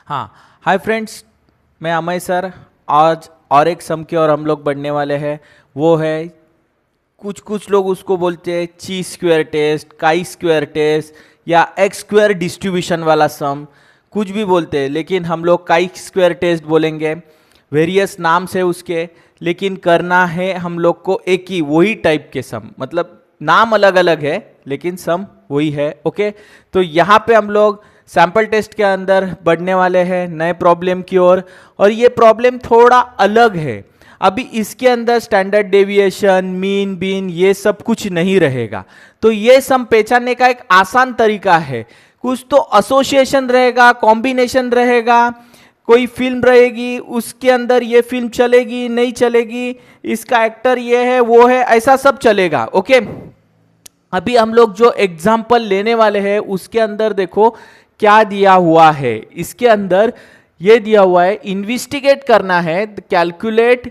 हाँ, hi friends, मैं Amay sir. आज और एक सम की और हम लोग बढ़ने वाले हैं। वो है, कुछ कुछ लोग उसको बोलते हैं chi square test, chi square test या एक्स स्क्वायर डिस्ट्रीब्यूशन वाला सम, कुछ भी बोलते हैं, लेकिन हम लोग काई स्क्वायर टेस्ट बोलेंगे। वेरियस नाम से उसके, लेकिन करना है हम लोग को एक ही वही टाइप के सम, मतलब नाम अलग अलग है लेकिन सम वही है। ओके, तो यहाँ पे हम लोग सैंपल टेस्ट के अंदर बढ़ने वाले हैं नए प्रॉब्लम की ओर। और ये प्रॉब्लम थोड़ा अलग है। अभी इसके अंदर स्टैंडर्ड डेविएशन, मीन, बीन ये सब कुछ नहीं रहेगा। तो ये सम पहचानने का एक आसान तरीका है। कुछ तो एसोसिएशन रहेगा, कॉम्बिनेशन रहेगा, कोई फिल्म रहेगी, उसके अंदर ये फिल्म चलेगी नहीं चलेगी, इसका एक्टर ये है वो है, ऐसा सब चलेगा। ओके, अभी हम लोग जो एग्जाम्पल लेने वाले हैं उसके अंदर देखो क्या दिया हुआ है। इसके अंदर ये दिया हुआ है, इन्वेस्टिगेट करना है, calculate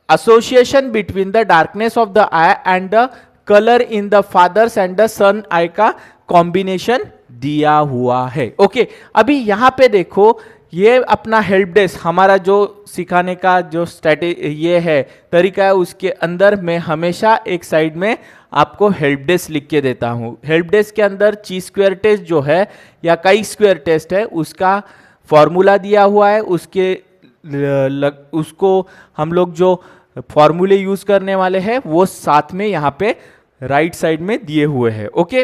association between the darkness of the eye and the colour in the father's and the son eye का कॉम्बिनेशन दिया हुआ है। ओके, अभी यहां पे देखो, ये अपना हेल्प डेस्क, हमारा जो सिखाने का जो ये है तरीका है, उसके अंदर मैं हमेशा एक साइड में आपको हेल्प डेस्क लिख के देता हूँ। हेल्प डेस्क के अंदर ची स्क्वायर टेस्ट जो है या काई स्क्वायर टेस्ट है, उसका फॉर्मूला दिया हुआ है। उसको हम लोग जो फॉर्मूले यूज करने वाले हैं वो साथ में यहाँ पे राइट साइड में दिए हुए हैं। ओके,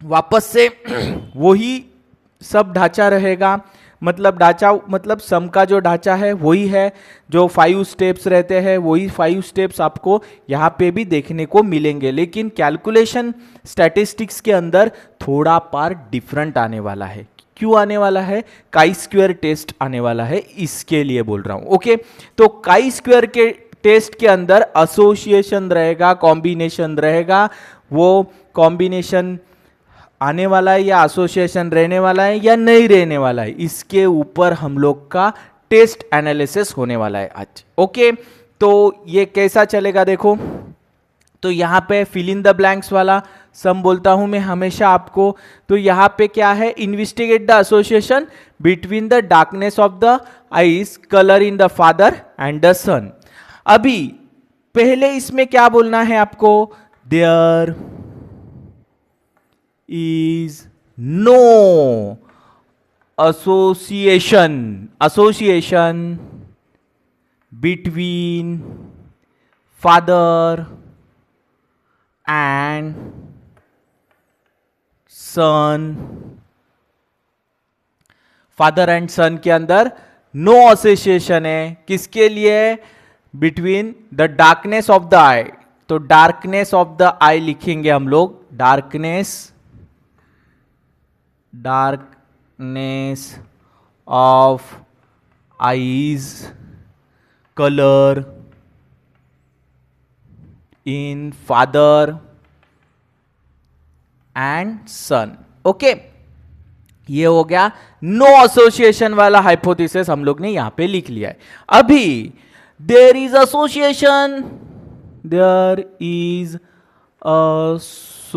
वापस से वही सब ढांचा रहेगा, मतलब ढांचा मतलब सम का जो ढांचा है वही है, जो 5 स्टेप्स रहते हैं वही 5 स्टेप्स आपको यहाँ पे भी देखने को मिलेंगे। लेकिन कैलकुलेशन स्टैटिस्टिक्स के अंदर थोड़ा पार्ट डिफरेंट आने वाला है। क्यों आने वाला है? काई स्क्वायर टेस्ट आने वाला है, इसके लिए बोल रहा हूं। ओके, तो काई स्क्वायर के टेस्ट के अंदर एसोसिएशन रहेगा, कॉम्बिनेशन रहेगा। वो कॉम्बिनेशन आने वाला है या एसोसिएशन रहने वाला है या नहीं रहने वाला है, इसके ऊपर हम लोग का टेस्ट एनालिसिस होने वाला है आज। ओके, तो ये कैसा चलेगा देखो, तो यहाँ पे फिल इन द ब्लैंक्स वाला सम बोलता हूं मैं हमेशा आपको। तो यहाँ पे क्या है, investigate the association between the darkness of the eyes, colour in the father and the son. अभी पहले इसमें क्या बोलना है आपको, there is no association between father and son। Father and son के अंदर नो एसोसिएशन है, किसके लिए? Between the darkness of the eye. तो डार्कनेस ऑफ द आई लिखेंगे हम लोग, darkness of eyes, color in father and son। Okay, ये हो गया नो एसोसिएशन वाला हाइपोथेसिस हम लोग ने यहां पे लिख लिया है। अभी there is association, there is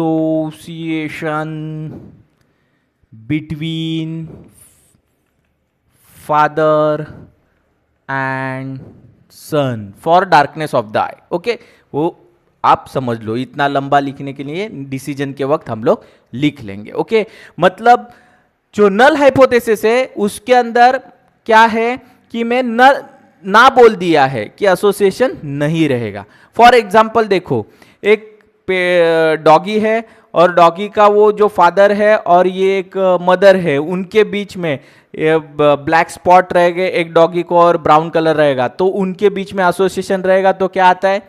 association between father and son for darkness of the eye. Okay, वो आप समझ लो, इतना लंबा लिखने के लिए डिसीजन के वक्त हम लोग लिख लेंगे। ओके, मतलब जो नल हाइपोथेसिस है उसके अंदर क्या है कि मैं ना बोल दिया है कि एसोसिएशन नहीं रहेगा। फॉर एग्जाम्पल देखो, एक डॉगी है और डॉगी का वो जो फादर है और ये एक मदर है, उनके बीच में ब्लैक स्पॉट रहेगा एक डॉगी को और ब्राउन कलर रहेगा, तो उनके बीच में एसोसिएशन रहेगा। तो क्या आता है,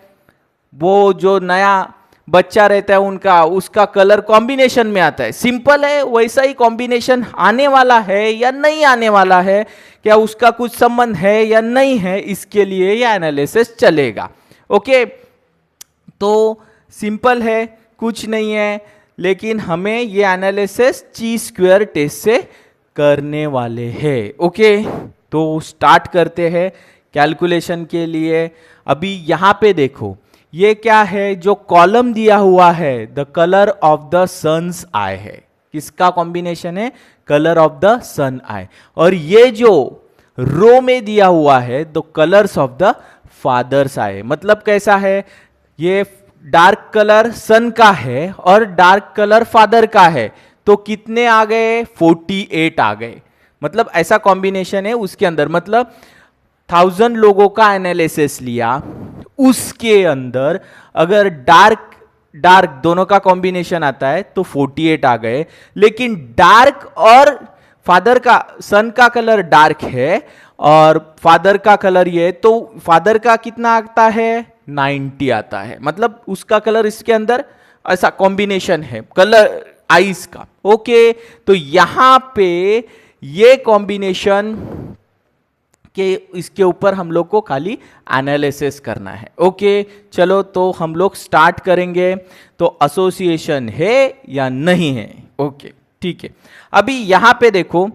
वो जो नया बच्चा रहता है उनका, उसका कलर कॉम्बिनेशन में आता है। सिंपल है, वैसा ही कॉम्बिनेशन आने वाला है या नहीं आने वाला है, क्या उसका कुछ संबंध है या नहीं है, इसके लिए यह एनालिसिस चलेगा। ओके, तो सिंपल है, कुछ नहीं है, लेकिन हमें ये एनालिसिस ची स्क्वायर टेस्ट से करने वाले हैं। ओके, तो स्टार्ट करते हैं कैलकुलेशन के लिए। अभी यहां पे देखो, ये क्या है, जो कॉलम दिया हुआ है, the colour of the son's eye है, किसका कॉम्बिनेशन है? कलर ऑफ द सन आए, और ये जो रो में दिया हुआ है the colours of the fathers eye. मतलब कैसा है, ये डार्क कलर सन का है और डार्क कलर फादर का है, तो कितने आ गए, 48 आ गए। मतलब ऐसा कॉम्बिनेशन है उसके अंदर, मतलब 1000 लोगों का एनालिसिस लिया, उसके अंदर अगर डार्क डार्क दोनों का कॉम्बिनेशन आता है तो 48 आ गए। लेकिन डार्क और फादर का, सन का कलर डार्क है और फादर का कलर ये, तो फादर का कितना आता है, 90 आता है। मतलब उसका कलर इसके अंदर ऐसा कॉम्बिनेशन है कलर आइस का। ओके, तो यहां पे ये कॉम्बिनेशन कि इसके ऊपर हम लोग को खाली एनालिसिस करना है। ओके, चलो तो हम लोग स्टार्ट करेंगे। तो एसोसिएशन है या नहीं है? ओके, ठीक है। अभी यहां पे देखो,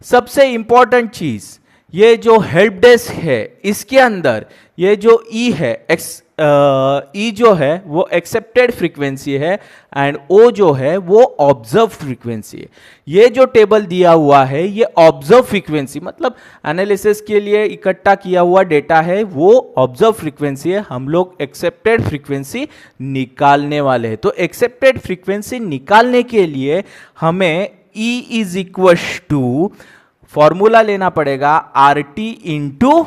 सबसे इंपॉर्टेंट चीज, ये जो हेल्प डेस्क है इसके अंदर ये जो ई है, ई जो है वो एक्सेप्टेड फ्रीक्वेंसी है एंड ओ जो है वो ऑब्जर्व फ्रीक्वेंसी है। ये जो टेबल दिया हुआ है ये ऑब्जर्व फ्रीक्वेंसी, मतलब एनालिसिस के लिए इकट्ठा किया हुआ डेटा है, वो ऑब्जर्व फ्रीक्वेंसी है। हम लोग एक्सेप्टेड फ्रीक्वेंसी निकालने वाले हैं। तो एक्सेप्टेड फ्रीक्वेंसी निकालने के लिए हमें E is equal to formula लेना पड़ेगा R T into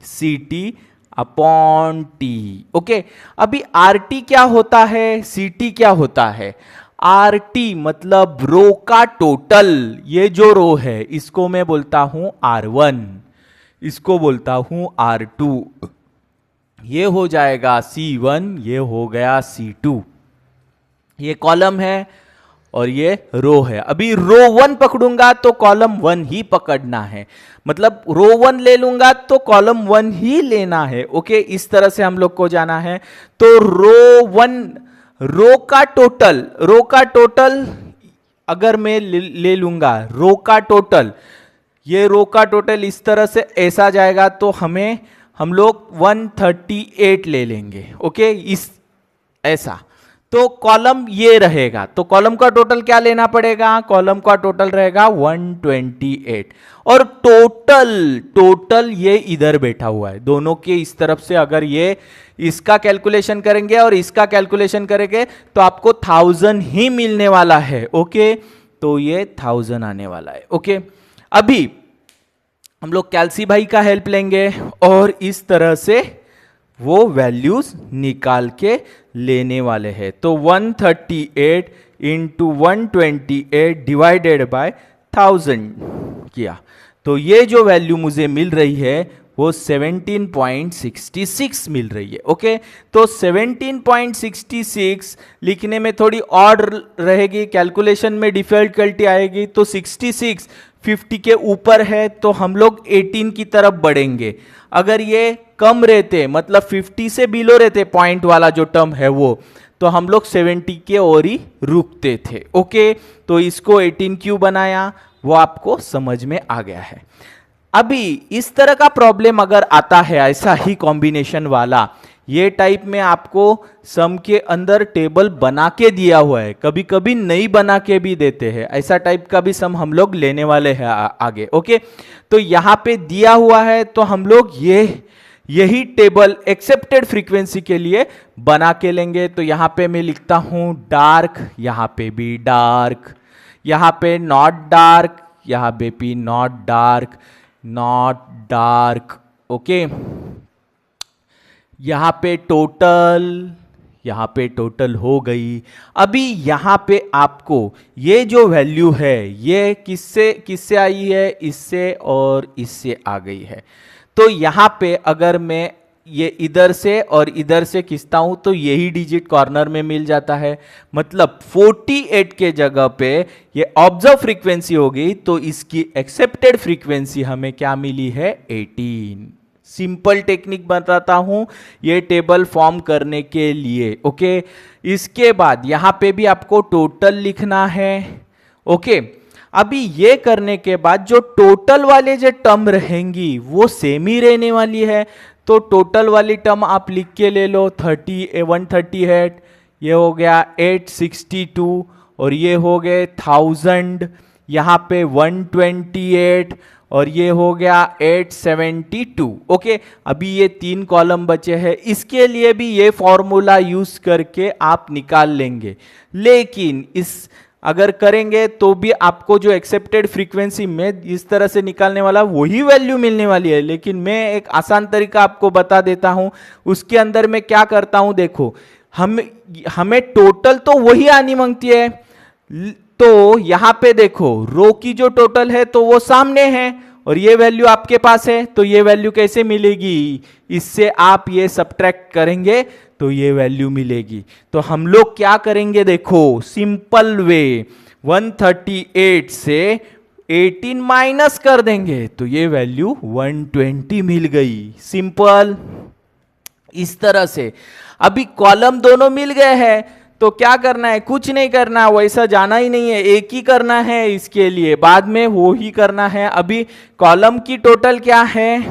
C T upon T. Okay, अभी आर टी क्या होता है, सी टी क्या होता है? आर टी मतलब रो का टोटल, ये जो रो है इसको मैं बोलता हूं R1, इसको बोलता हूं R2, ये हो जाएगा C1, ये हो गया C2, ये कॉलम है और ये रो है। अभी रो 1 पकड़ूंगा तो कॉलम 1 ही पकड़ना है, मतलब रो 1 ले लूंगा तो कॉलम 1 ही लेना है। ओके, इस तरह से हम लोग को जाना है। तो रो 1, रो का टोटल अगर मैं ले लूंगा रो का टोटल, ये रो का टोटल इस तरह से ऐसा जाएगा, तो हम लोग 138 ले लेंगे। ओके, इस ऐसा, तो कॉलम ये रहेगा, तो कॉलम का टोटल क्या लेना पड़ेगा, कॉलम का टोटल रहेगा 128, और टोटल ये इधर बैठा हुआ है, दोनों के इस तरफ से अगर ये इसका कैलकुलेशन करेंगे और इसका कैलकुलेशन करेंगे तो आपको 1000 ही मिलने वाला है। ओके, तो ये 1000 आने वाला है। ओके, अभी हम लोग कैल्सी भाई का हेल्प लेंगे और इस तरह से वो वैल्यूज निकाल के लेने वाले हैं। तो 138 इंटू 128 डिवाइडेड बाय 1000 किया, तो ये जो वैल्यू मुझे मिल रही है वो 17.66 मिल रही है। ओके, तो 17.66 लिखने में थोड़ी ऑड रहेगी, कैलकुलेशन में डिफिकल्टी आएगी, तो 66 50 के ऊपर है तो हम लोग 18 की तरफ बढ़ेंगे। अगर ये कम रहते, मतलब 50 से बिलो रहते, पॉइंट वाला जो टर्म है वो, तो हम लोग 70 के ओर ही रुकते थे। ओके, तो इसको 18 क्यों बनाया वो आपको समझ में आ गया है। अभी इस तरह का प्रॉब्लम अगर आता है, ऐसा ही कॉम्बिनेशन वाला, ये टाइप में आपको सम के अंदर टेबल बना के दिया हुआ है, कभी कभी नहीं बना के भी देते हैं, ऐसा टाइप का भी सम हम लोग लेने वाले हैं आगे। ओके, तो यहां पे दिया हुआ है, तो हम लोग यही टेबल एक्सेप्टेड फ्रीक्वेंसी के लिए बना के लेंगे। तो यहां पे मैं लिखता हूं डार्क, यहां पे भी डार्क, यहां पे नॉट डार्क, यहां पे भी नॉट डार्क। ओके, यहां पे टोटल हो गई। अभी यहां पे आपको ये जो वैल्यू है ये किससे आई है, इससे और इससे आ गई है। तो यहां पे अगर मैं ये इधर से और इधर से खींचता हूं तो यही डिजिट कॉर्नर में मिल जाता है, मतलब 48 के जगह पे ये ऑब्जर्व फ्रीक्वेंसी हो गई, तो इसकी एक्सेप्टेड फ्रीक्वेंसी हमें क्या मिली है, 18। सिंपल टेक्निक बताता हूं ये टेबल फॉर्म करने के लिए। ओके, इसके बाद यहां पे भी आपको टोटल लिखना है। ओके, अभी ये करने के बाद जो टोटल वाले जो टर्म रहेंगी वो सेम ही रहने वाली है, तो टोटल वाली टर्म आप लिख के ले लो, 138, ये हो गया 862 और ये हो गए 1000, यहाँ पे 128 और ये हो गया 872। ओके, अभी ये 3 कॉलम बचे हैं, इसके लिए भी ये फॉर्मूला यूज करके आप निकाल लेंगे। लेकिन इस अगर करेंगे तो भी आपको जो एक्सेप्टेड फ्रीक्वेंसी में इस तरह से निकालने वाला वही वैल्यू मिलने वाली है। लेकिन मैं एक आसान तरीका आपको बता देता हूं। उसके अंदर मैं क्या करता हूं, देखो हमें टोटल तो वही आनी मांगती है, तो यहां पे देखो रो की जो टोटल है तो वो सामने है और ये वैल्यू आपके पास है, तो ये वैल्यू कैसे मिलेगी, इससे आप ये सब्ट्रैक्ट करेंगे तो ये वैल्यू मिलेगी। तो हम लोग क्या करेंगे, देखो सिंपल वे 138 से 18 माइनस कर देंगे तो ये वैल्यू 120 मिल गई। सिंपल, इस तरह से। अभी कॉलम दोनों मिल गए हैं तो क्या करना है, कुछ नहीं करना, वैसा जाना ही नहीं है, एक ही करना है इसके लिए, बाद में वो ही करना है। अभी कॉलम की टोटल क्या है,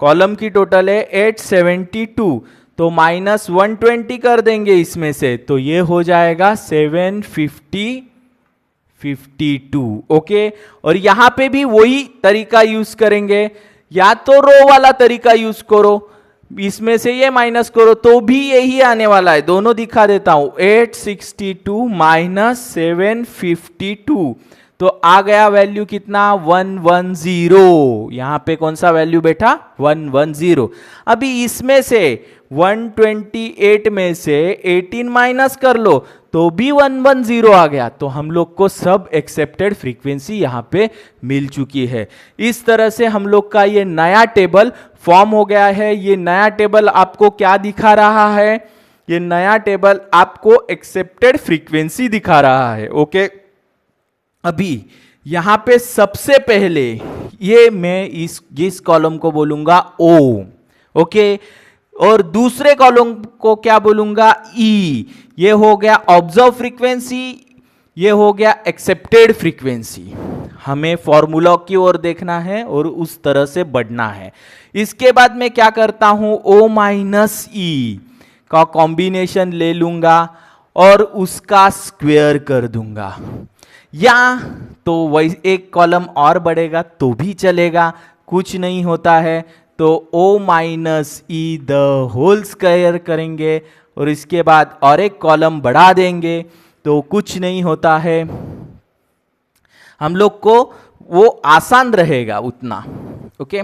कॉलम की टोटल है 872, तो माइनस 120 कर देंगे इसमें से, तो ये हो जाएगा 752। ओके, और यहां पे भी वही तरीका यूज करेंगे, या तो रो वाला तरीका यूज करो, इसमें से ये माइनस करो तो भी यही आने वाला है। दोनों दिखा देता हूं, 862 माइनस 752, तो आ गया वैल्यू कितना, 110। यहां पे कौन सा वैल्यू बैठा, 110। अभी इसमें से 128 में से 18 माइनस कर लो तो भी 110 आ गया। तो हम लोग को सब एक्सेप्टेड फ्रीक्वेंसी यहां पे मिल चुकी है। इस तरह से हम लोग का ये नया टेबल फॉर्म हो गया है। ये नया टेबल आपको क्या दिखा रहा है, ये नया टेबल आपको एक्सेप्टेड फ्रीक्वेंसी दिखा रहा है। ओके, अभी यहां पे सबसे पहले ये मैं इस कॉलम को बोलूंगा ओ। ओके, और दूसरे कॉलम को क्या बोलूंगा, ई। ये हो गया ऑब्जर्व फ्रीक्वेंसी, ये हो गया एक्सेप्टेड फ्रीक्वेंसी। हमें फॉर्मूला की ओर देखना है और उस तरह से बढ़ना है। इसके बाद मैं क्या करता हूं, ओ माइनस ई का कॉम्बिनेशन ले लूंगा और उसका स्क्वायर कर दूंगा, या तो वही एक कॉलम और बढ़ेगा तो भी चलेगा, कुछ नहीं होता है। तो O minus E the whole square करेंगे और इसके बाद और एक कॉलम बढ़ा देंगे तो कुछ नहीं होता है। हम लोग को वो आसान रहेगा उतना। ओके,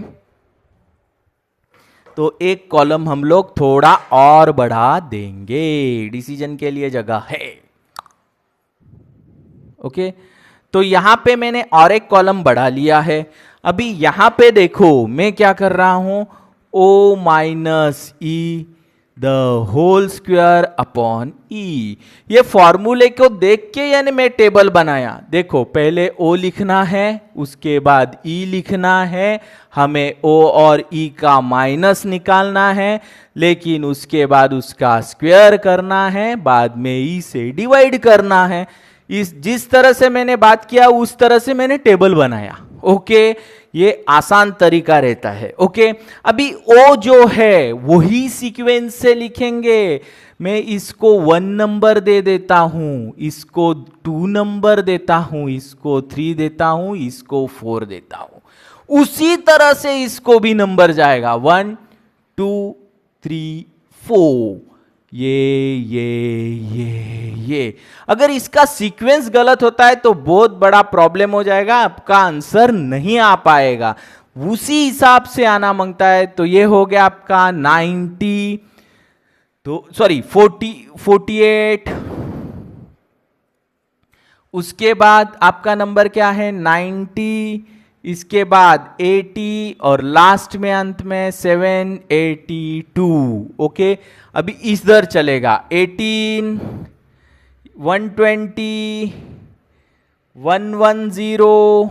तो एक कॉलम हम लोग थोड़ा और बढ़ा देंगे, डिसीजन के लिए जगह है। ओके, तो यहां पे मैंने और एक कॉलम बढ़ा लिया है। अभी यहां पे देखो मैं क्या कर रहा हूं, O minus E the whole square upon E. ये फॉर्मूले को देख के यानी मैं टेबल बनाया। देखो पहले ओ लिखना है, उसके बाद ई लिखना है, हमें ओ और ई का माइनस निकालना है, लेकिन उसके बाद उसका स्क्वायर करना है, बाद में ई से डिवाइड करना है। इस जिस तरह से मैंने बात किया उस तरह से मैंने टेबल बनाया। ओके, ये आसान तरीका रहता है। ओके, अभी ओ जो है वही सीक्वेंस से लिखेंगे। मैं इसको 1 नंबर दे देता हूं, इसको 2 नंबर देता हूं, इसको 3 देता हूं, इसको 4 देता हूं। उसी तरह से इसको भी नंबर जाएगा 1 2 3 4, ये। अगर इसका सीक्वेंस गलत होता है तो बहुत बड़ा प्रॉब्लम हो जाएगा, आपका आंसर नहीं आ पाएगा। उसी हिसाब से आना मांगता है। तो ये हो गया आपका 90, तो सॉरी 48। उसके बाद आपका नंबर क्या है, 90, इसके बाद 80 और लास्ट में अंत में 782। ओके, अभी इधर चलेगा 18, 120, 110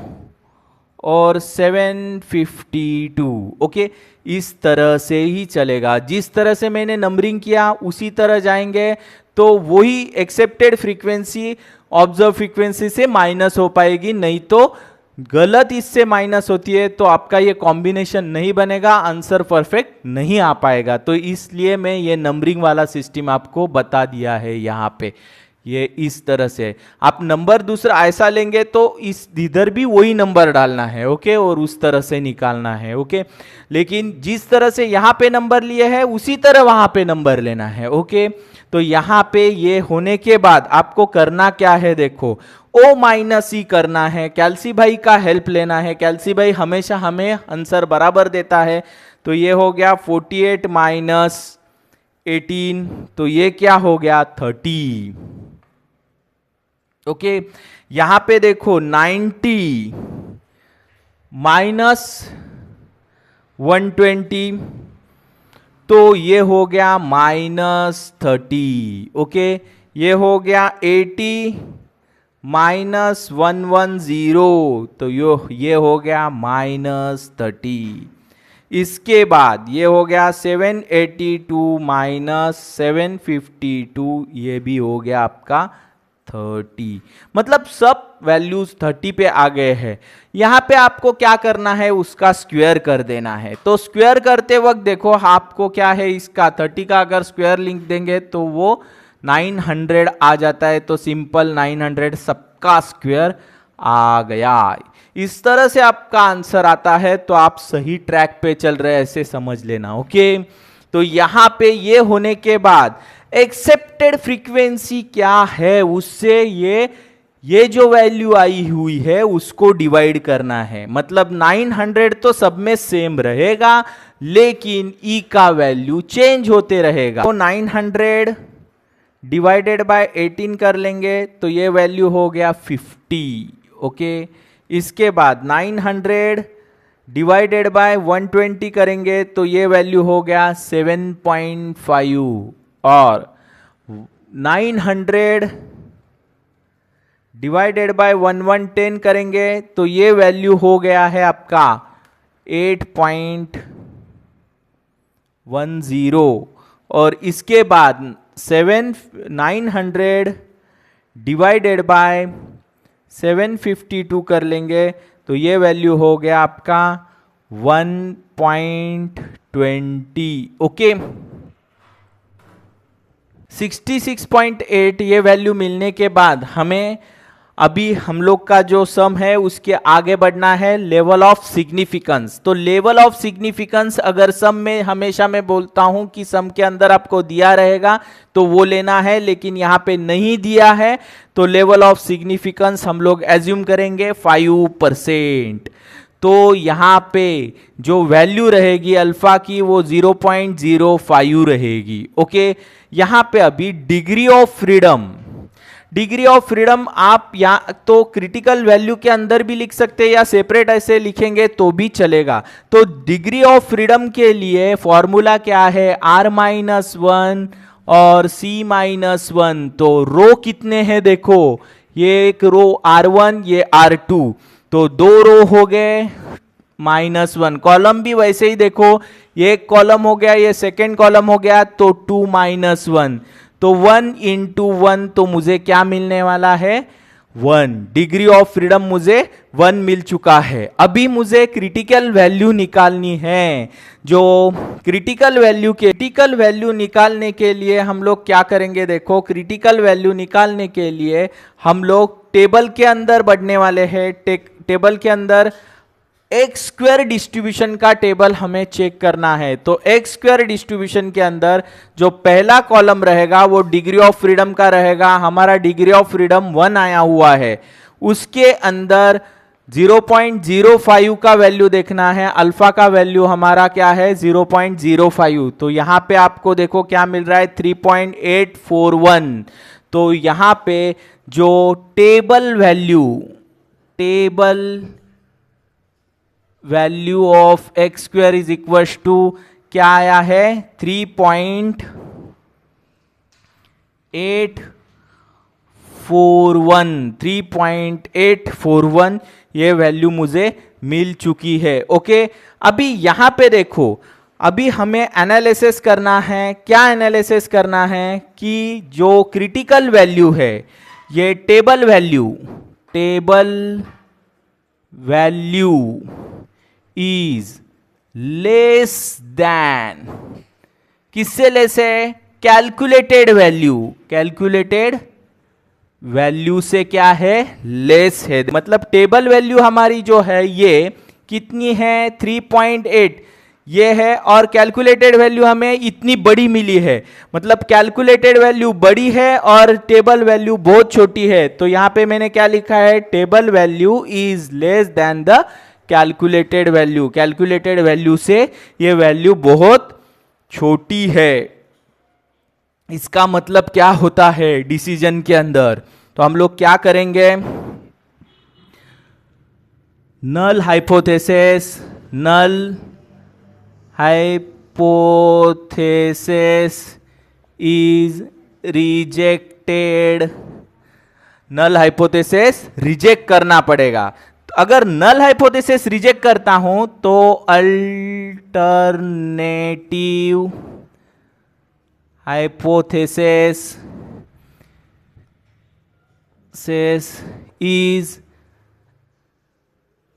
और 752। ओके, इस तरह से ही चलेगा। जिस तरह से मैंने नंबरिंग किया उसी तरह जाएंगे तो वही एक्सेप्टेड फ्रीक्वेंसी ऑब्जर्व फ्रीक्वेंसी से माइनस हो पाएगी, नहीं तो गलत इससे माइनस होती है तो आपका ये कॉम्बिनेशन नहीं बनेगा, आंसर परफेक्ट नहीं आ पाएगा। तो इसलिए मैं ये नंबरिंग वाला सिस्टम आपको बता दिया है यहाँ पे। ये इस तरह से आप नंबर दूसरा ऐसा लेंगे तो इस इधर भी वही नंबर डालना है, ओके, और उस तरह से निकालना है, ओके। लेकिन जिस तरह से यहाँ पे नंबर लिए है उसी तरह वहां पे नंबर लेना है, ओके। तो यहाँ पे ये होने के बाद आपको करना क्या है, देखो ओ माइनस ई करना है, कैल्सी भाई का हेल्प लेना है। कैल्सी भाई हमेशा हमें आंसर बराबर देता है। तो ये हो गया 48 माइनस 18, तो ये क्या हो गया 30, ओके। यहां पे देखो 90 माइनस 120, तो ये हो गया -30, ओके। ये हो गया 80 माइनस 110, तो ये हो गया -30। इसके बाद ये हो गया 782 माइनस 752, ये भी हो गया आपका 30। मतलब सब वैल्यूज 30 पे आ गए हैं। यहां पे आपको क्या करना है, उसका स्क्वायर कर देना है। तो स्क्वायर करते वक्त देखो आपको क्या है, इसका 30 का अगर स्क्वायर लिख देंगे तो वो 900 आ जाता है। तो सिंपल 900 सबका स्क्वायर आ गया। इस तरह से आपका आंसर आता है तो आप सही ट्रैक पे चल रहे हैं, ऐसे समझ लेना, ओके। तो यहां पे ये होने के बाद एक्सेप्टेड फ्रीक्वेंसी क्या है, उससे ये जो वैल्यू आई हुई है उसको डिवाइड करना है। मतलब 900 तो सब में सेम रहेगा, लेकिन ई का वैल्यू चेंज होते रहेगा। तो 900 डिवाइडेड बाय 18 कर लेंगे तो ये वैल्यू हो गया 50, ओके। इसके बाद 900 डिवाइडेड बाय 120 करेंगे तो ये वैल्यू हो गया 7.5, और 900 डिवाइडेड बाय 1110 करेंगे तो ये वैल्यू हो गया है आपका 8.10, और इसके बाद 900 डिवाइडेड बाय 752 कर लेंगे तो ये वैल्यू हो गया आपका 1.20, ओके। 66.8 ये वैल्यू मिलने के बाद हमें अभी हम लोग का जो सम है उसके आगे बढ़ना है, लेवल ऑफ सिग्निफिकेंस। तो लेवल ऑफ सिग्निफिकेंस अगर सम में हमेशा मैं बोलता हूं कि सम के अंदर आपको दिया रहेगा तो वो लेना है, लेकिन यहां पे नहीं दिया है तो लेवल ऑफ सिग्निफिकेंस हम लोग एज्यूम करेंगे 5%। तो यहां पे जो वैल्यू रहेगी अल्फा की वो 0.05 रहेगी, ओके। यहां पे अभी डिग्री ऑफ फ्रीडम आप या तो क्रिटिकल वैल्यू के अंदर भी लिख सकते हैं या सेपरेट ऐसे लिखेंगे तो भी चलेगा। तो डिग्री ऑफ फ्रीडम के लिए फॉर्मूला क्या है, R-1 और C-1। तो रो कितने हैं देखो, ये एक रो R1, ये R2, तो 2 रो हो गए -1। कॉलम भी वैसे ही देखो, ये एक कॉलम हो गया, ये सेकेंड कॉलम हो गया, तो 2 -1, तो 1 into 1, तो मुझे क्या मिलने वाला है 1। डिग्री ऑफ फ्रीडम मुझे 1 मिल चुका है। अभी मुझे क्रिटिकल वैल्यू निकालनी है। जो क्रिटिकल वैल्यू निकालने के लिए हम लोग क्या करेंगे, देखो क्रिटिकल वैल्यू निकालने के लिए हम लोग टेबल के अंदर बढ़ने वाले हैं। टेबल के अंदर एक्स स्क्वायर डिस्ट्रीब्यूशन का टेबल हमें चेक करना है। तो एक्स स्क्वायर डिस्ट्रीब्यूशन के अंदर जो पहला कॉलम रहेगा वो डिग्री ऑफ फ्रीडम का रहेगा। हमारा डिग्री ऑफ फ्रीडम 1 आया हुआ है, उसके अंदर 0.05 का वैल्यू देखना है। अल्फा का वैल्यू हमारा क्या है 0.05, तो यहां पे आपको देखो क्या मिल रहा है 3.841। तो यहां पे जो table value of X square is equal to क्या आया है 3.841 ये वैल्यू मुझे मिल चुकी है, ओके। अभी यहां पे देखो, अभी हमें एनालिसिस करना है। क्या एनालिसिस करना है कि जो क्रिटिकल वैल्यू है, ये table value is less than, किससे लेस है, कैलकुलेटेड वैल्यू से क्या है, लेस है। मतलब टेबल वैल्यू हमारी जो है ये कितनी है, 3.8 ये है, और कैलकुलेटेड वैल्यू हमें इतनी बड़ी मिली है। मतलब कैलकुलेटेड वैल्यू बड़ी है और टेबल वैल्यू बहुत छोटी है। तो यहां पे मैंने क्या लिखा है, table value is less than the calculated value. Calculated value से ये वैल्यू बहुत छोटी है। इसका मतलब क्या होता है डिसीजन के अंदर, तो हम लोग क्या करेंगे, null hypothesis, null hypothesis is rejected. Null hypothesis reject करना पड़ेगा। तो अगर नल हाइपोथेसिस रिजेक्ट करता हूं तो alternative hypothesis is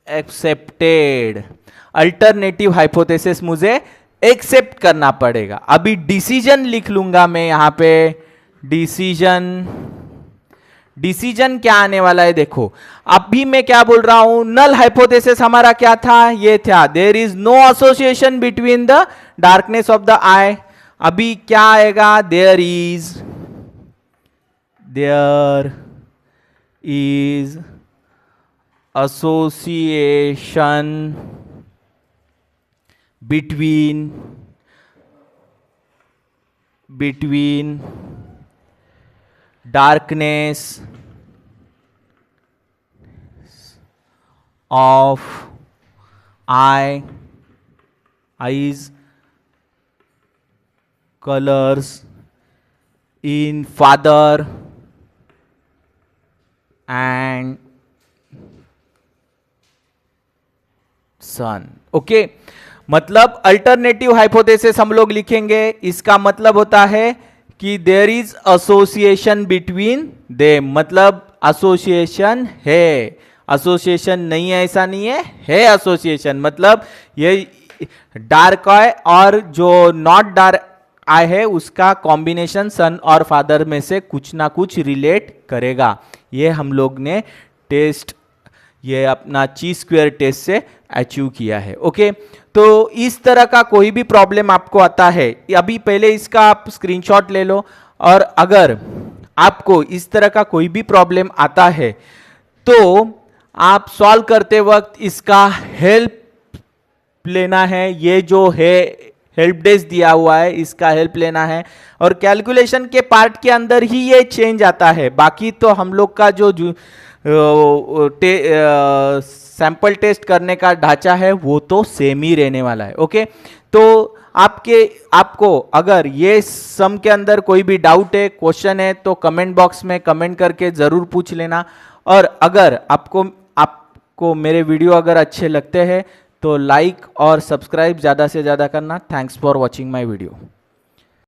accepted. Alternative hypothesis मुझे एक्सेप्ट करना पड़ेगा। अभी डिसीजन लिख लूंगा मैं यहां पे, डिसीजन क्या आने वाला है देखो। अभी मैं क्या बोल रहा हूं, नल हाइपोथेसिस हमारा क्या था, ये था there is no association between the darkness of the eye. अभी क्या आएगा, there is association between darkness of eyes colors in father and son. Okay, मतलब अल्टरनेटिव हाइपोथेसिस हम लोग लिखेंगे, इसका मतलब होता है कि there is association between them. मतलब एसोसिएशन है, एसोसिएशन नहीं है ऐसा नहीं है, है एसोसिएशन। मतलब ये डार्क आई और जो नॉट डार्क आई है उसका कॉम्बिनेशन सन और फादर में से कुछ ना कुछ रिलेट करेगा। ये हम लोग ने टेस्ट, ये अपना ची स्क्वायर टेस्ट से अचीव किया है। ओके, तो इस तरह का कोई भी प्रॉब्लम आपको आता है, अभी पहले इसका आप स्क्रीनशॉट ले लो, और अगर आपको इस तरह का कोई भी प्रॉब्लम आता है तो आप सॉल्व करते वक्त इसका हेल्प लेना है। ये जो है हेल्प डेस्क दिया हुआ है, इसका हेल्प लेना है, और कैलकुलेशन के पार्ट के अंदर ही ये चेंज आता है। बाकी तो हम लोग का जो सैंपल टेस्ट करने का ढांचा है वो तो सेम ही रहने वाला है। ओके, तो आपको अगर ये सम के अंदर कोई भी डाउट है, क्वेश्चन है, तो कमेंट बॉक्स में कमेंट करके जरूर पूछ लेना। और अगर आपको मेरे वीडियो अगर अच्छे लगते हैं तो लाइक और सब्सक्राइब ज़्यादा से ज़्यादा करना। Thanks for watching my video.